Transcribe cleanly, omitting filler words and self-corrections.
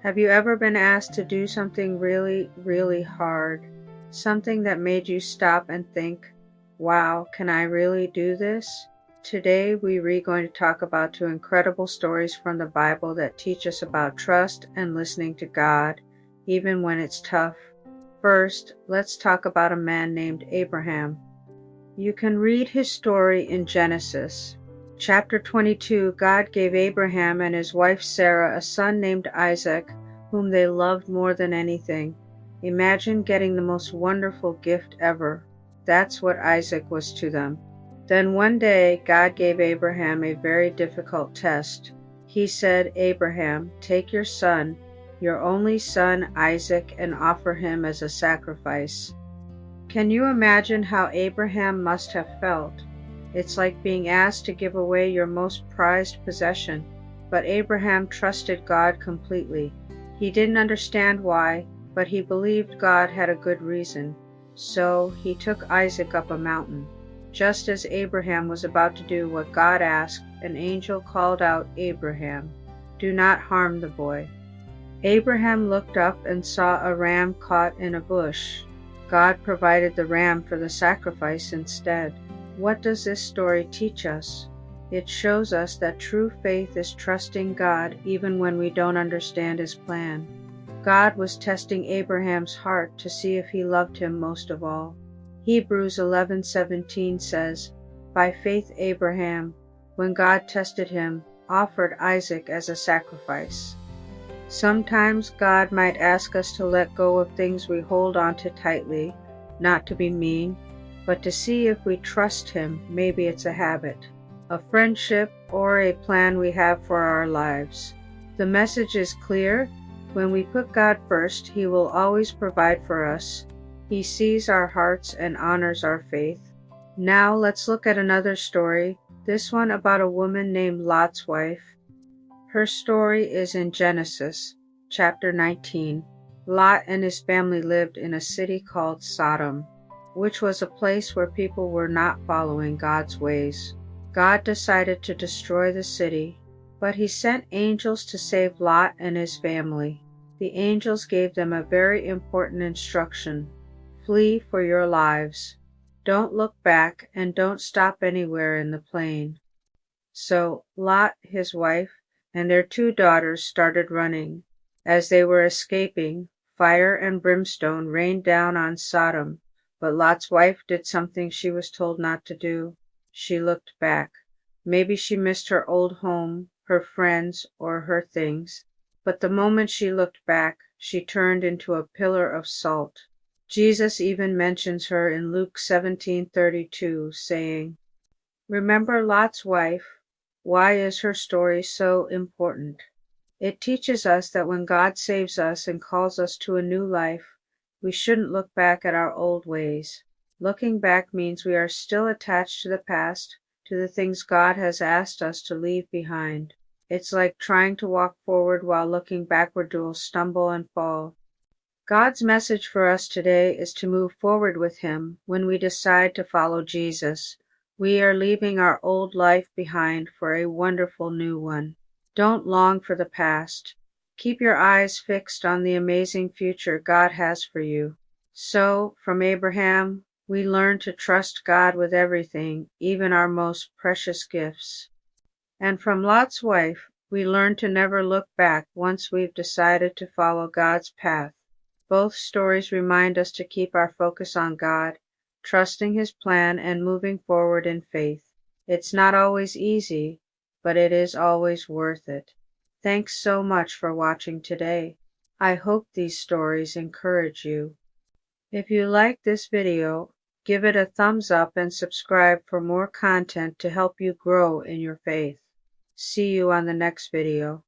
Have you ever been asked to do something really, really hard? Something that made you stop and think, wow, can I really do this? Today we're going to talk about two incredible stories from the Bible that teach us about trust and listening to God, even when it's tough. First, let's talk about a man named Abraham. You can read his story in Genesis. Chapter 22, God gave Abraham and his wife Sarah a son named Isaac, whom they loved more than anything. Imagine getting the most wonderful gift ever. That's what Isaac was to them. Then one day, God gave Abraham a very difficult test. He said, Abraham, take your son, your only son Isaac, and offer him as a sacrifice. Can you imagine how Abraham must have felt? It's like being asked to give away your most prized possession. But Abraham trusted God completely. He didn't understand why, but he believed God had a good reason. So he took Isaac up a mountain. Just as Abraham was about to do what God asked, an angel called out, Abraham, do not harm the boy. Abraham looked up and saw a ram caught in a bush. God provided the ram for the sacrifice instead. What does this story teach us? It shows us that true faith is trusting God even when we don't understand His plan. God was testing Abraham's heart to see if he loved him most of all. Hebrews 11:17 says, by faith Abraham, when God tested him, offered Isaac as a sacrifice. Sometimes God might ask us to let go of things we hold on to tightly, not to be mean, but to see if we trust Him. Maybe it's a habit, a friendship, or a plan we have for our lives. The message is clear. When we put God first, He will always provide for us. He sees our hearts and honors our faith. Now let's look at another story, this one about a woman named Lot's wife. Her story is in Genesis, chapter 19. Lot and his family lived in a city called Sodom, which was a place where people were not following God's ways. God decided to destroy the city, but He sent angels to save Lot and his family. The angels gave them a very important instruction. Flee for your lives. Don't look back and don't stop anywhere in the plain. So Lot, his wife, and their 2 daughters started running. As they were escaping, fire and brimstone rained down on Sodom, but Lot's wife did something she was told not to do. She looked back. Maybe she missed her old home, her friends, or her things, but the moment she looked back, she turned into a pillar of salt. Jesus even mentions her in Luke 17:32, saying, remember Lot's wife. Why is her story so important? It teaches us that when God saves us and calls us to a new life, we shouldn't look back at our old ways. Looking back means we are still attached to the past, to the things God has asked us to leave behind. It's like trying to walk forward while looking backward, you'll stumble and fall. God's message for us today is to move forward with Him when we decide to follow Jesus. We are leaving our old life behind for a wonderful new one. Don't long for the past. Keep your eyes fixed on the amazing future God has for you. So, from Abraham, we learn to trust God with everything, even our most precious gifts. And from Lot's wife, we learn to never look back once we've decided to follow God's path. Both stories remind us to keep our focus on God, trusting His plan and moving forward in faith. It's not always easy, but it is always worth it. Thanks so much for watching today. I hope these stories encourage you. If you like this video, give it a thumbs up and subscribe for more content to help you grow in your faith. See you on the next video.